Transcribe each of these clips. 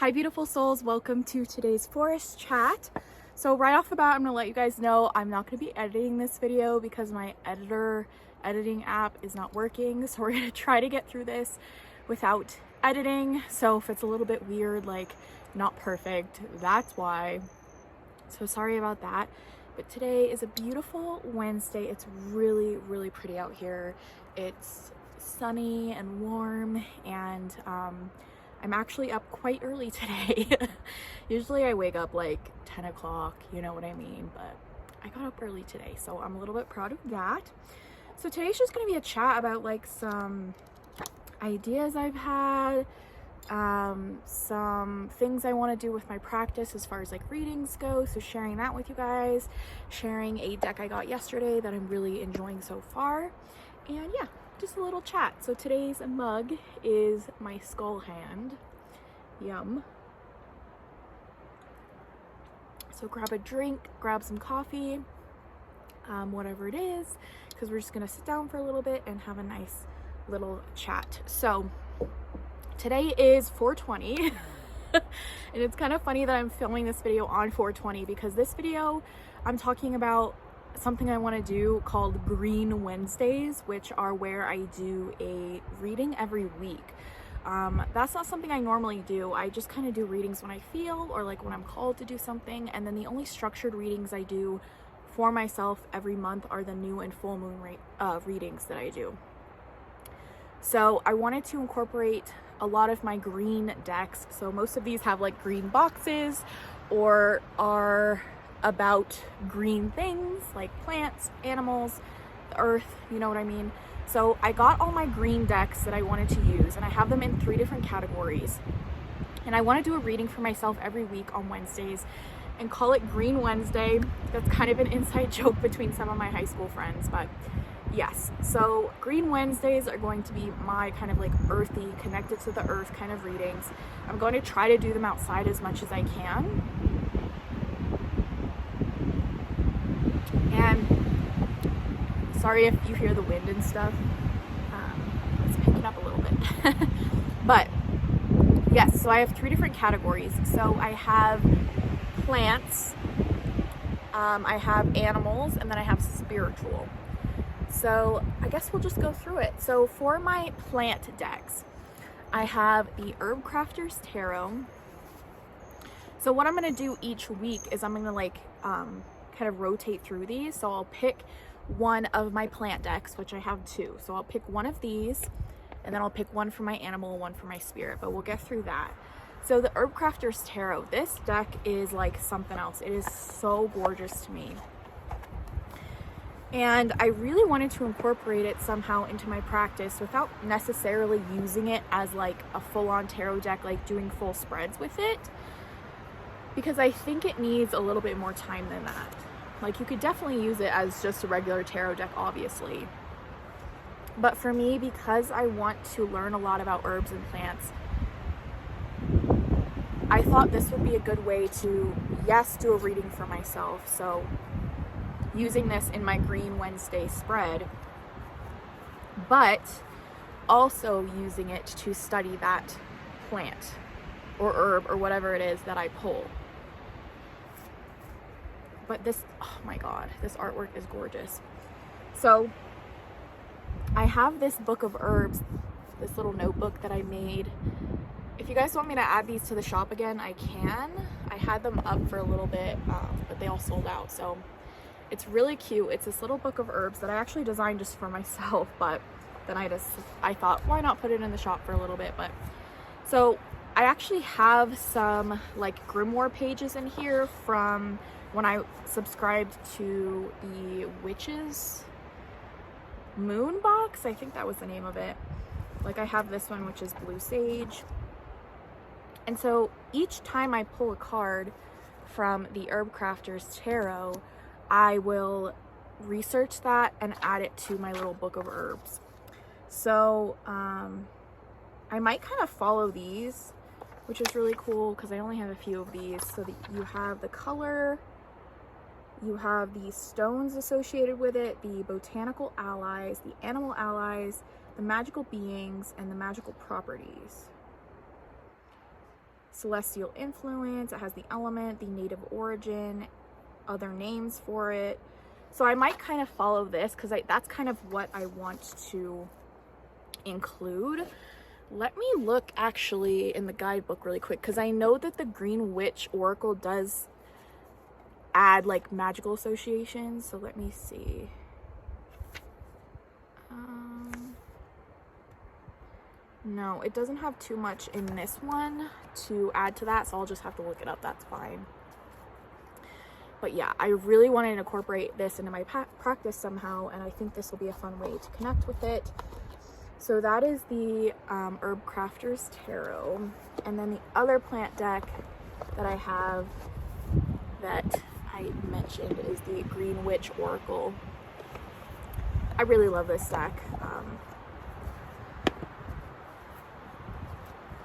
Hi beautiful souls, welcome to today's forest chat. So right off the bat, I'm gonna let you guys know I'm not gonna be editing this video because my editing app is not working. So we're gonna try to get through this without editing. So if it's a little bit weird, like not perfect, that's why. So sorry about that. But today is a beautiful Wednesday. It's really, really pretty out here. It's sunny and warm, and I'm actually up quite early today. Usually I wake up like 10 o'clock, you know what I mean? But I got up early today, so I'm a little bit proud of that. So today's just gonna be a chat about like some ideas I've had, some things I want to do with my practice as far as like readings go. So sharing that with you guys, sharing a deck I got yesterday that I'm really enjoying so far, and yeah, just a little chat. So today's mug is my skull hand. Yum. So grab a drink, grab some coffee, whatever it is, because we're just gonna sit down for a little bit and have a nice little chat. So today is 420 and it's kind of funny that I'm filming this video on 420 because this video I'm talking about something I want to do called Green Wednesdays, which are where I do a reading every week. That's not something I normally do. I just kind of do readings when I feel or like when I'm called to do something, and then the only structured readings I do for myself every month are the new and full moon readings that I do. So I wanted to incorporate a lot of my green decks. So most of these have like green boxes or are about green things like plants, animals, the earth, you know what I mean? So I got all my green decks that I wanted to use, and I have them in 3 different categories. And I want to do a reading for myself every week on Wednesdays and call it Green Wednesday. That's kind of an inside joke between some of my high school friends, but yes. So Green Wednesdays are going to be my kind of like earthy, connected to the earth kind of readings. I'm going to try to do them outside as much as I can. And sorry if you hear the wind and stuff. It's picking up a little bit. But yes, so I have 3 different categories. So I have plants, I have animals, and then I have spiritual. So I guess we'll just go through it. So for my plant decks, I have the Herb Crafter's Tarot. So what I'm going to do each week is I'm going to like kind of rotate through these. So I'll pick one of my plant decks, which I have 2. So I'll pick one of these, and then I'll pick one for my animal, one for my spirit, but we'll get through that. So the Herb Crafter's Tarot, this deck is like something else. It is so gorgeous to me. And I really wanted to incorporate it somehow into my practice without necessarily using it as like a full-on tarot deck, like doing full spreads with it, because I think it needs a little bit more time than that. Like, you could definitely use it as just a regular tarot deck, obviously. But for me, because I want to learn a lot about herbs and plants, I thought this would be a good way to, yes, do a reading for myself. So using this in my Green Wednesday spread, but also using it to study that plant or herb or whatever it is that I pull. But this, oh my God, this artwork is gorgeous. So I have this book of herbs, this little notebook that I made. If you guys want me to add these to the shop again, I can. I had them up for a little bit, but they all sold out. So it's really cute. It's this little book of herbs that I actually designed just for myself, but then I thought, why not put it in the shop for a little bit? But so I actually have some like grimoire pages in here from when I subscribed to the Witch's Moon box. I think that was the name of it. Like, I have this one, which is Blue Sage. And so each time I pull a card from the Herb Crafter's Tarot, I will research that and add it to my little book of herbs. So I might kind of follow these, which is really cool because I only have a few of these. So you have the color, you have the stones associated with it, the botanical allies, the animal allies, the magical beings, and the magical properties. celestial influence, it has the element, the native origin, other names for it. So I might kind of follow this because that's kind of what I want to include. Let me look actually in the guidebook really quick, because I know that the Green Witch Oracle does add like magical associations. So let me see. No, it doesn't have too much in this one to add to that, so I'll just have to look it up. That's fine. But yeah, I really want to incorporate this into my practice somehow, and I think this will be a fun way to connect with it. So that is the Herb Crafter's Tarot. And then the other plant deck that I have that I mentioned is the Green Witch Oracle. I really love this deck.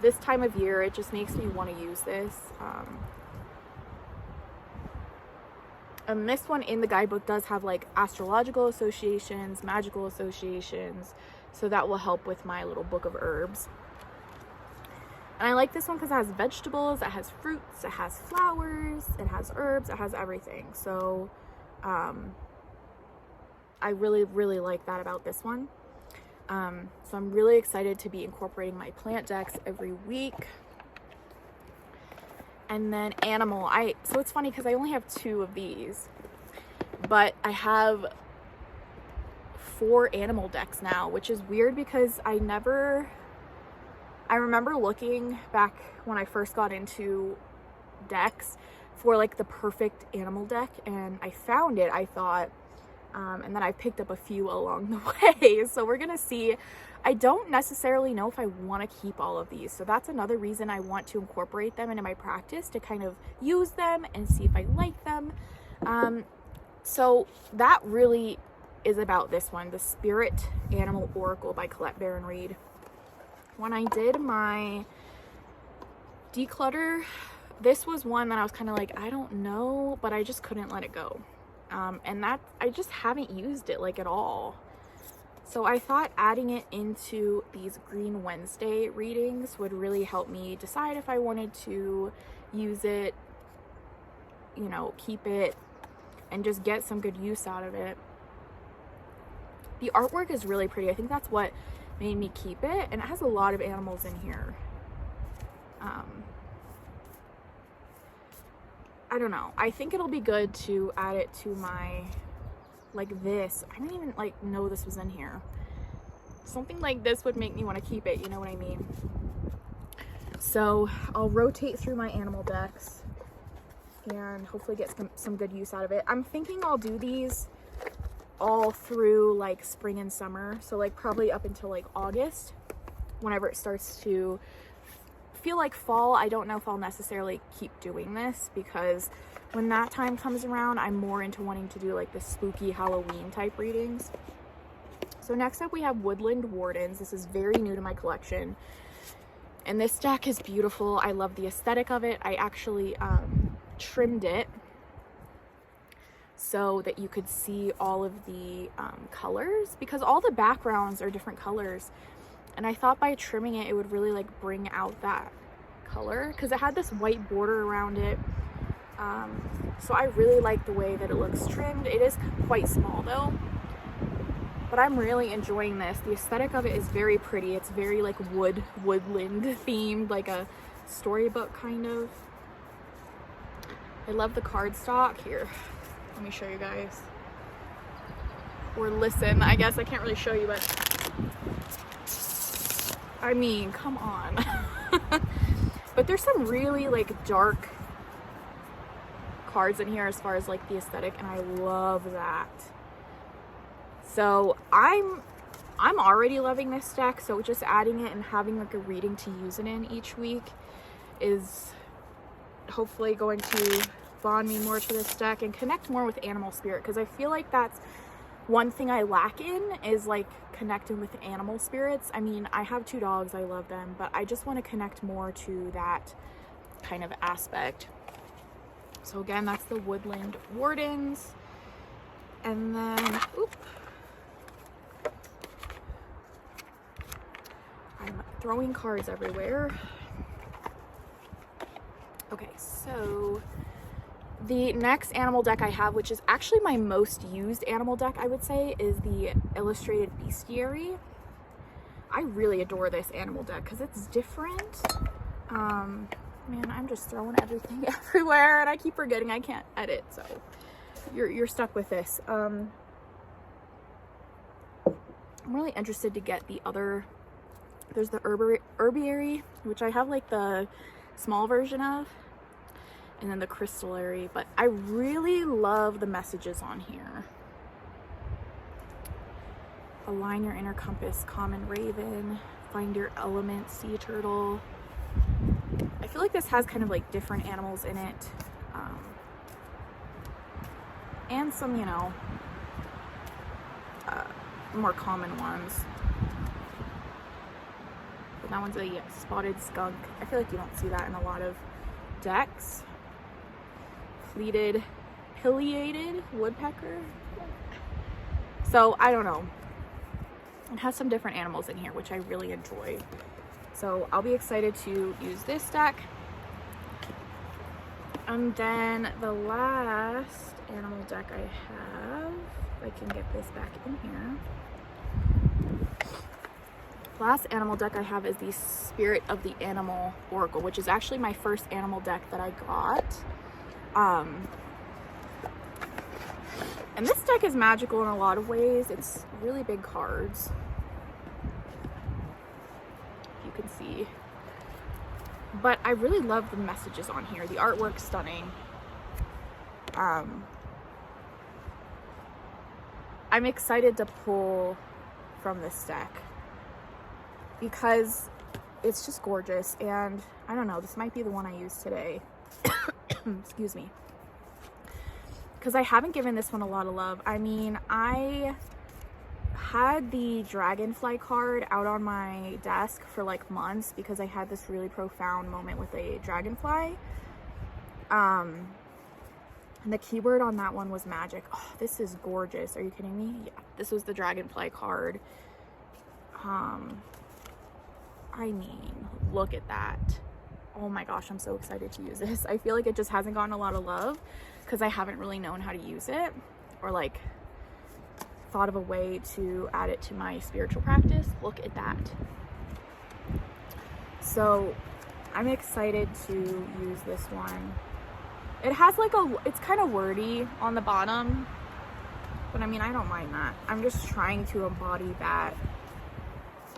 This time of year, it just makes me want to use this. And this one in the guidebook does have like astrological associations, magical associations, so that will help with my little book of herbs. And I like this one because it has vegetables, it has fruits, it has flowers, it has herbs, it has everything. So I really, really like that about this one. So I'm really excited to be incorporating my plant decks every week. And then animal, so it's funny because I only have 2 of these, but I have 4 animal decks now, which is weird because I remember looking back when I first got into decks for like the perfect animal deck, and I found it, I thought, and then I picked up a few along the way. So we're gonna see. I don't necessarily know if I want to keep all of these, so that's another reason I want to incorporate them into my practice, to kind of use them and see if I like them. So that really is about this one, the Spirit Animal Oracle by Colette Baron Reid. When I did my declutter, this was one that I was kind of like, I don't know, but I just couldn't let it go. And that I just haven't used it like at all. So I thought adding it into these Green Wednesday readings would really help me decide if I wanted to use it, you know, keep it, and just get some good use out of it. The artwork is really pretty. I think that's what made me keep it, and it has a lot of animals in here. I don't know. I think it'll be good to add it to my, like this. I didn't even like know this was in here. Something like this would make me want to keep it, you know what I mean? So I'll rotate through my animal decks and hopefully get some good use out of it. I'm thinking I'll do these all through like spring and summer, so like probably up until like August, whenever it starts to feel like fall. I don't know if I'll necessarily keep doing this, because when that time comes around, I'm more into wanting to do like the spooky Halloween type readings. So next up we have Woodland Wardens. This is very new to my collection, and this deck is beautiful. I love the aesthetic of it. I actually trimmed it so that you could see all of the colors, because all the backgrounds are different colors, and I thought by trimming it, it would really like bring out that color, because it had this white border around it. So I really like the way that it looks trimmed. It is quite small though, but I'm really enjoying this. The aesthetic of it is very pretty. It's very like woodland themed, like a storybook kind of. I love the cardstock. Here, let me show you guys, or listen. I guess I can't really show you, but I mean, come on. But there's some really like dark cards in here as far as like the aesthetic, and I love that. So I'm already loving this deck, so just adding it and having like a reading to use it in each week is hopefully going to bond me more to this deck and connect more with animal spirit, because I feel like that's one thing I lack in, is like connecting with animal spirits. I mean, I have 2 dogs, I love them, but I just want to connect more to that kind of aspect. So again, that's the Woodland Wardens. And then, I'm throwing cards everywhere. Okay, so the next animal deck I have, which is actually my most used animal deck, I would say, is the Illustrated Bestiary. I really adore this animal deck because it's different. Man, I'm just throwing everything everywhere and I keep forgetting I can't edit, so you're stuck with this. I'm really interested to get the other, there's the herbiary, which I have like the small version of, and then the crystallary, but I really love the messages on here. Align your inner compass, common raven, find your element, sea turtle. I feel like this has kind of like different animals in it, and some, you know, more common ones. But that one's a spotted skunk. I feel like you don't see that in a lot of decks. Pleated, pileated woodpecker. So I don't know. It has some different animals in here, which I really enjoy. So I'll be excited to use this deck. And then the last animal deck I have, if I can get this back in here. Last animal deck I have is the Spirit of the Animal Oracle, which is actually my first animal deck that I got. And this deck is magical in a lot of ways. It's really big cards. You can see. But I really love the messages on here. The artwork's stunning. I'm excited to pull from this deck because it's just gorgeous, and I don't know, this might be the one I use today. Excuse me. Because I haven't given this one a lot of love. I mean, I had the dragonfly card out on my desk for like months because I had this really profound moment with a dragonfly. And the keyword on that one was magic. Oh, this is gorgeous. Are you kidding me? Yeah, this was the dragonfly card. I mean, look at that. Oh my gosh, I'm so excited to use this. I feel like it just hasn't gotten a lot of love because I haven't really known how to use it, or like thought of a way to add it to my spiritual practice. Look at that. So I'm excited to use this one. It has like it's kind of wordy on the bottom, but I mean, I don't mind that. I'm just trying to embody that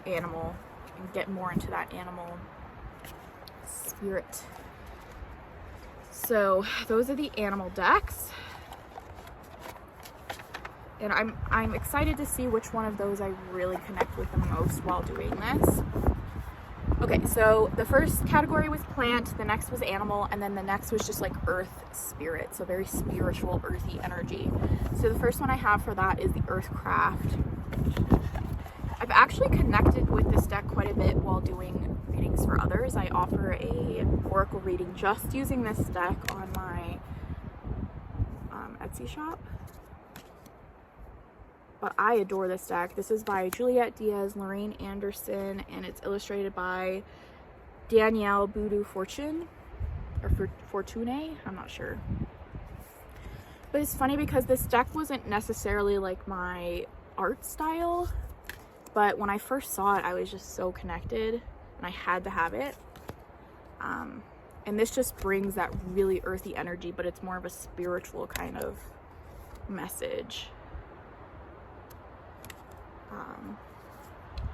animal and get more into that animal spirit. So those are the animal decks, and I'm excited to see which one of those I really connect with the most while doing this. Okay, so the first category was plant, the next was animal, and then the next was just like earth spirit, so very spiritual, earthy energy. So the first one I have for that is the Earthcraft. I've actually connected with this deck quite a bit while doing readings for others. I offer a oracle reading just using this deck on my Etsy shop. But I adore this deck. This is by Juliette Diaz, Lorraine Anderson, and it's illustrated by Danielle Boudou Fortune, or Fortune, I'm not sure. But it's funny because this deck wasn't necessarily like my art style, but when I first saw it, I was just so connected, and I had to have it. And this just brings that really earthy energy, but it's more of a spiritual kind of message.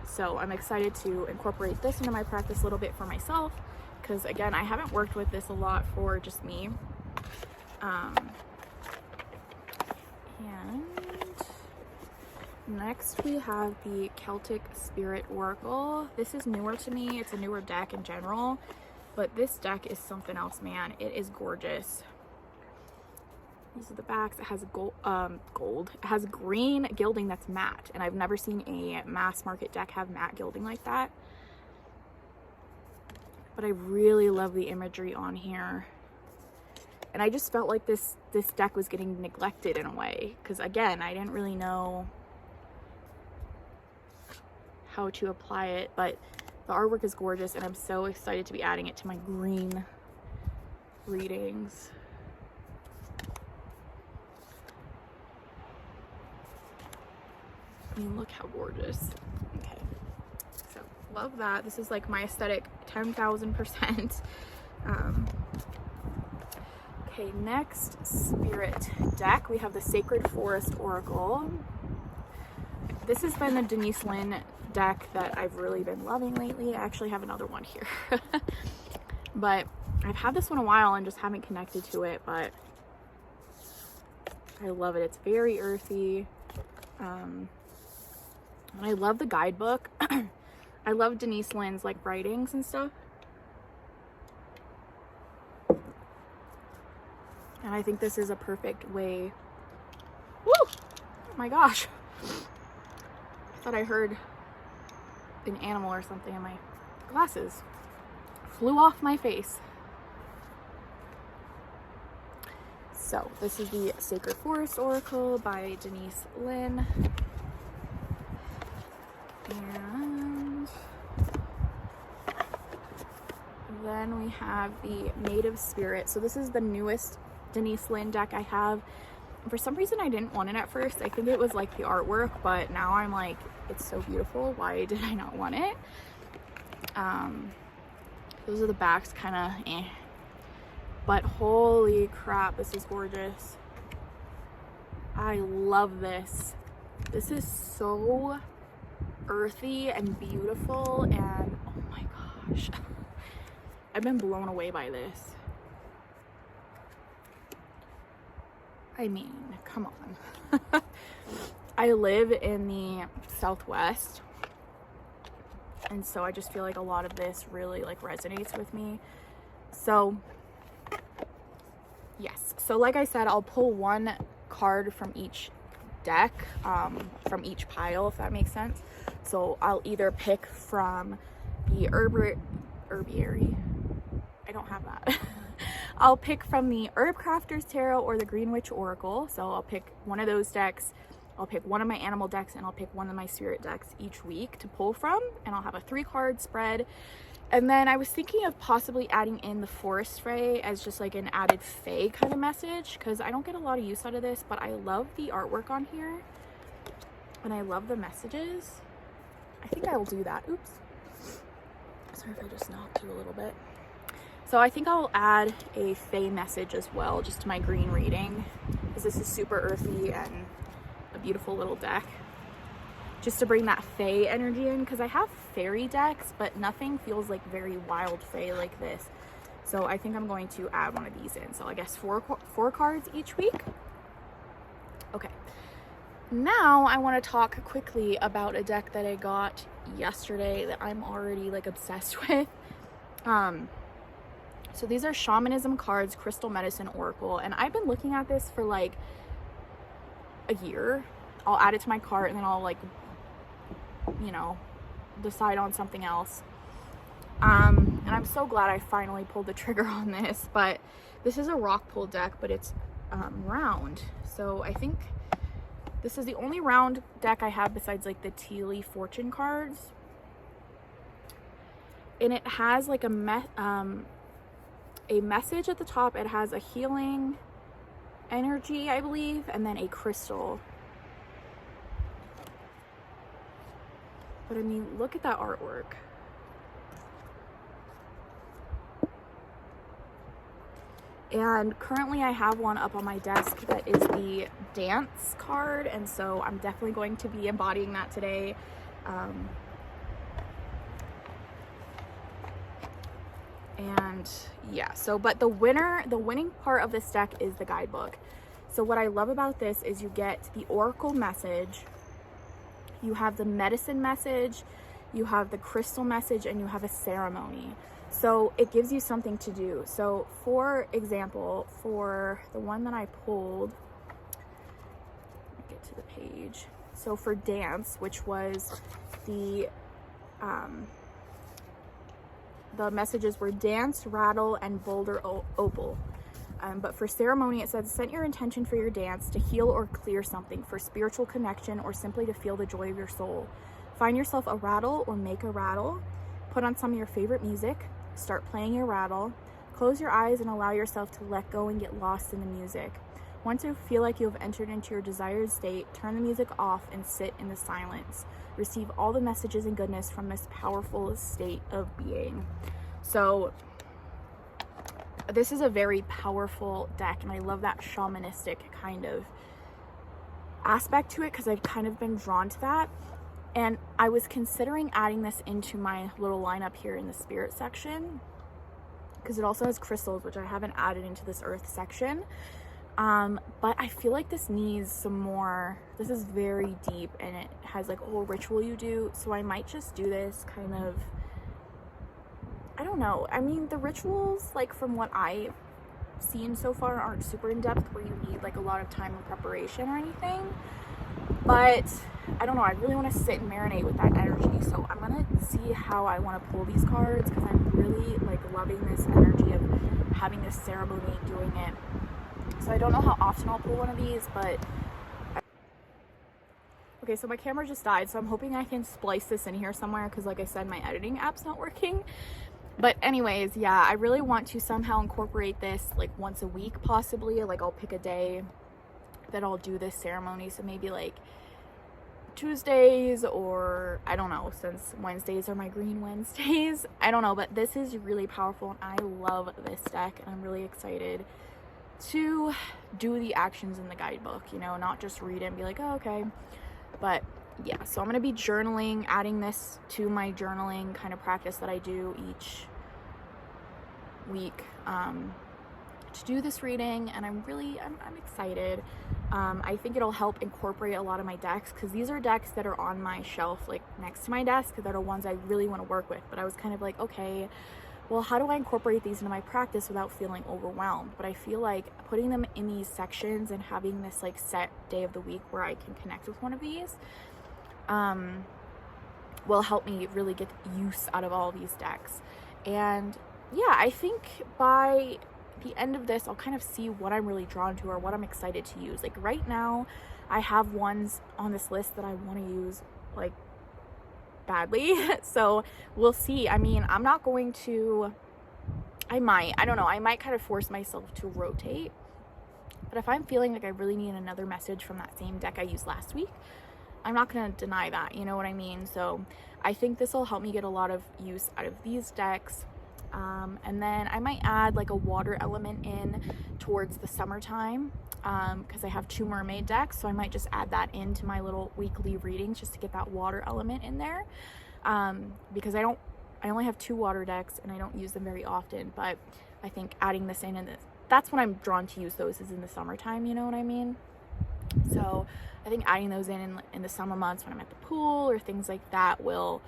So I'm excited to incorporate this into my practice a little bit for myself, because again, I haven't worked with this a lot for just me. And next we have the Celtic Spirit Oracle. This is newer to me. It's a newer deck in general, but this deck is something else, man. It is gorgeous. These are the backs. It has gold. It has green gilding that's matte, and I've never seen a mass market deck have matte gilding like that. But I really love the imagery on here, and I just felt like this deck was getting neglected in a way, because again, I didn't really know how to apply it. But the artwork is gorgeous, and I'm so excited to be adding it to my green readings. I mean, look how gorgeous. Okay, so love that. This is like my aesthetic 10,000%. Okay, next spirit deck, we have the Sacred Forest Oracle. This has been the Denise Lynn deck that I've really been loving lately. I actually have another one here. But I've had this one a while and just haven't connected to it, but I love it. It's very earthy. And I love the guidebook. I love Denise Lynn's like writings and stuff. And I think this is a perfect way. Woo! Oh my gosh. I thought I heard an animal or something in my glasses. Flew off my face. So this is the Sacred Forest Oracle by Denise Lynn. And then we have the Native Spirit. So this is the newest Denise Lynn deck I have. For some reason I didn't want it at first. I think it was like the artwork, but now I'm like, it's so beautiful. Why did I not want it? Those are the backs, kind of eh. But holy crap, this is gorgeous. I love this. This is so earthy and beautiful, and oh my gosh. I've been blown away by this. I mean, come on. I live in the Southwest, and so I just feel like a lot of this really like resonates with me. So yes, so like I said, I'll pull one card from each deck, from each pile, if that makes sense. So I'll either pick from the herbiary. I don't have that. I'll pick from the Herb Crafter's Tarot or the Green Witch Oracle. So I'll pick one of those decks. I'll pick one of my animal decks, and I'll pick one of my spirit decks each week to pull from, and I'll have a 3-card spread. And then I was thinking of possibly adding in the Forest Fae as just like an added Fae kind of message, because I don't get a lot of use out of this, but I love the artwork on here and I love the messages. I think I will do that. Oops. Sorry if I just knocked you a little bit. So I think I'll add a Fae message as well, just to my green reading, because this is super earthy and a beautiful little deck. Just to bring that Fae energy in, because I have fairy decks, but nothing feels like very wild Fae like this. So I think I'm going to add one of these in. So I guess four cards each week. Okay. Now I want to talk quickly about a deck that I got yesterday that I'm already like obsessed with. So these are Shamanism cards, Crystal Medicine Oracle, and I've been looking at this for like a year. I'll add it to my cart and then I'll like, you know, decide on something else. And I'm so glad I finally pulled the trigger on this. But this is a rock pull deck, but it's round. So I think this is the only round deck I have besides like the tea leaf fortune cards. And it has like a message at the top. It has a healing energy, I believe, and then a crystal. But I mean, look at that artwork. And currently I have one up on my desk that is the dance card, and so I'm definitely going to be embodying that today. And yeah, so but the winning part of this deck is the guidebook. So what I love about this is you get the oracle message, you have the medicine message, you have the crystal message, and you have a ceremony. So it gives you something to do. So for example, for the one that I pulled, let me get to the page. So for dance, which was the messages were dance, rattle, and boulder opal. But for ceremony, it says, set your intention for your dance to heal or clear something, for spiritual connection, or simply to feel the joy of your soul. Find yourself a rattle or make a rattle. Put on some of your favorite music. Start playing your rattle. Close your eyes and allow yourself to let go and get lost in the music. Once you feel like you have entered into your desired state, turn the music off and sit in the silence. Receive all the messages and goodness from this powerful state of being. So this is a very powerful deck, and I love that shamanistic kind of aspect to it because I've kind of been drawn to that. And I was considering adding this into my little lineup here in the spirit section because it also has crystals, which I haven't added into this earth section. But I feel like this needs some more. This is very deep and it has like a whole ritual you do. So I might just do this kind of, I don't know. I mean, the rituals, like from what I've seen so far, aren't super in depth where you need like a lot of time and preparation or anything. But I don't know, I really want to sit and marinate with that energy. So I'm going to see how I want to pull these cards because I'm really like loving this energy of having this ceremony, doing it. So I don't know how often I'll pull one of these, but okay, so my camera just died, so I'm hoping I can splice this in here somewhere because like I said, my editing app's not working. But anyways, yeah, I really want to somehow incorporate this like once a week possibly. Like I'll pick a day that I'll do this ceremony, so maybe like Tuesdays, or I don't know, since Wednesdays are my green Wednesdays. I don't know, but this is really powerful and I love this deck and I'm really excited to do the actions in the guidebook, you know, not just read it and be like, oh, okay. But yeah, so I'm going to be journaling, adding this to my journaling kind of practice that I do each week to do this reading, and I'm excited. I think it'll help incorporate a lot of my decks because these are decks that are on my shelf like next to my desk that are ones I really want to work with, but I was kind of like, okay, well, how do I incorporate these into my practice without feeling overwhelmed? But I feel like putting them in these sections and having this like set day of the week where I can connect with one of these will help me really get use out of all these decks. And yeah, I think by the end of this, I'll kind of see what I'm really drawn to or what I'm excited to use. Like right now, I have ones on this list that I want to use like badly. So we'll see. I mean, I'm not going to, I don't know, I might kind of force myself to rotate. But if I'm feeling like I really need another message from that same deck I used last week, I'm not going to deny that, you know what I mean? So I think this will help me get a lot of use out of these decks. And then I might add like a water element in towards the summertime because I have 2 mermaid decks, so I might just add that into my little weekly readings just to get that water element in there, because I only have 2 water decks and I don't use them very often, but I think adding this in, and that's when I'm drawn to use those, is in the summertime, you know what I mean? So I think adding those in the summer months when I'm at the pool or things like that will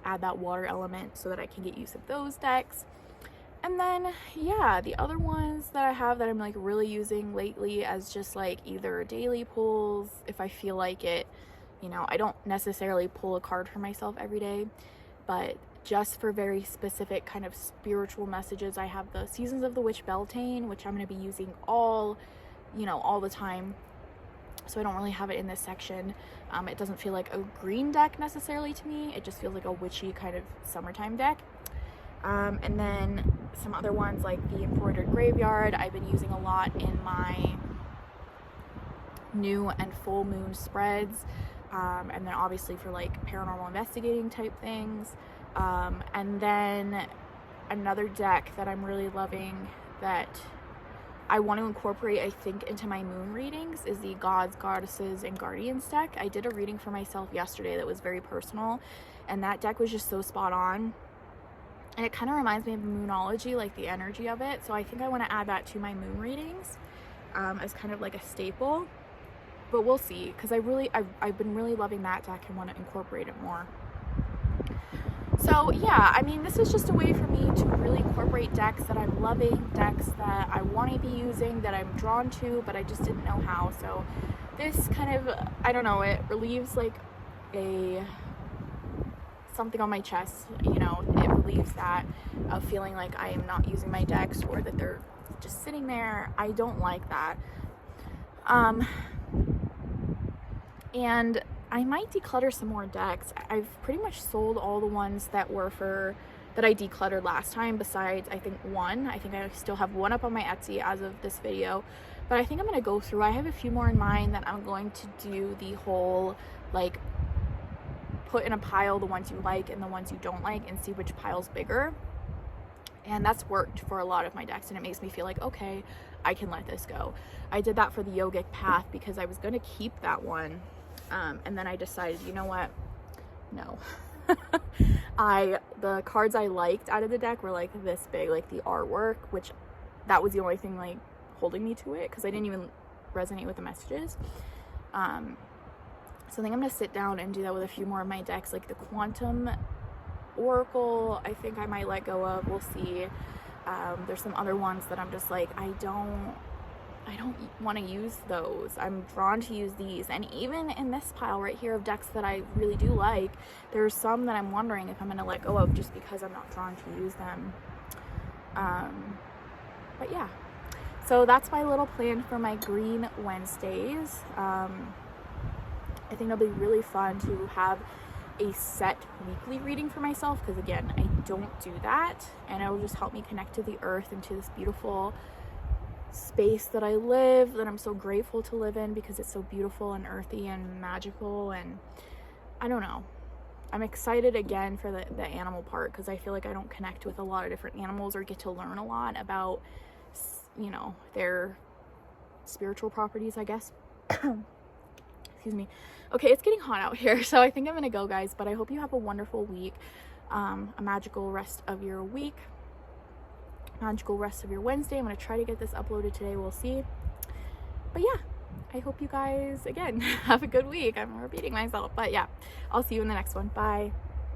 add that water element so that I can get use of those decks. And then yeah, the other ones that I have that I'm like really using lately as just like either daily pulls if I feel like it, you know, I don't necessarily pull a card for myself every day, but just for very specific kind of spiritual messages, I have the Seasons of the Witch Beltane, which I'm going to be using all the time. So I don't really have it in this section. It doesn't feel like a green deck necessarily to me. It just feels like a witchy kind of summertime deck. And then some other ones like the Embroidered Graveyard I've been using a lot in my new and full moon spreads. And then obviously for like paranormal investigating type things. And then another deck that I'm really loving that I want to incorporate, I think, into my moon readings is the Gods, Goddesses, and Guardians deck. I did a reading for myself yesterday that was very personal, and that deck was just so spot on. And it kind of reminds me of Moonology, like the energy of it. So I think I want to add that to my moon readings as kind of like a staple. But we'll see, because I've been really loving that deck and want to incorporate it more. So yeah, I mean, this is just a way for me to really incorporate decks that I'm loving, decks that I want to be using, that I'm drawn to, but I just didn't know how. So this kind of, I don't know, it relieves like something on my chest, you know, it relieves that of feeling like I am not using my decks or that they're just sitting there. I don't like that. And I might declutter some more decks. I've pretty much sold all the ones that were for that I decluttered last time, besides I think one. I think I still have one up on my Etsy as of this video, but I think I'm going to go through. I have a few more in mind that I'm going to do the whole like put in a pile the ones you like and the ones you don't like and see which pile's bigger. And that's worked for a lot of my decks, and it makes me feel like, okay, I can let this go. I did that for the Yogic Path because I was going to keep that one, and then I decided, you know what, no. The cards I liked out of the deck were like this big, like the artwork, which that was the only thing like holding me to it, because I didn't even resonate with the messages. So I think I'm going to sit down and do that with a few more of my decks, like the Quantum Oracle, I think I might let go of. We'll see. There's some other ones that I'm just like, I don't want to use those. I'm drawn to use these. And even in this pile right here of decks that I really do like, there's some that I'm wondering if I'm going to let go of just because I'm not drawn to use them. But yeah, so that's my little plan for my Green Wednesdays. I think it'll be really fun to have a set weekly reading for myself, because again, I don't do that, and it'll just help me connect to the earth and to this beautiful space that I live, that I'm so grateful to live in, because it's so beautiful and earthy and magical. And I don't know, I'm excited again for the animal part, because I feel like I don't connect with a lot of different animals or get to learn a lot about, you know, their spiritual properties, I guess. Excuse me. Okay, it's getting hot out here, so I think I'm gonna go, guys, but I hope you have a wonderful week, a magical rest of your week, magical rest of your Wednesday. I'm gonna try to get this uploaded today, we'll see. But yeah, I hope you guys, again, have a good week. I'm repeating myself, but yeah, I'll see you in the next one. Bye.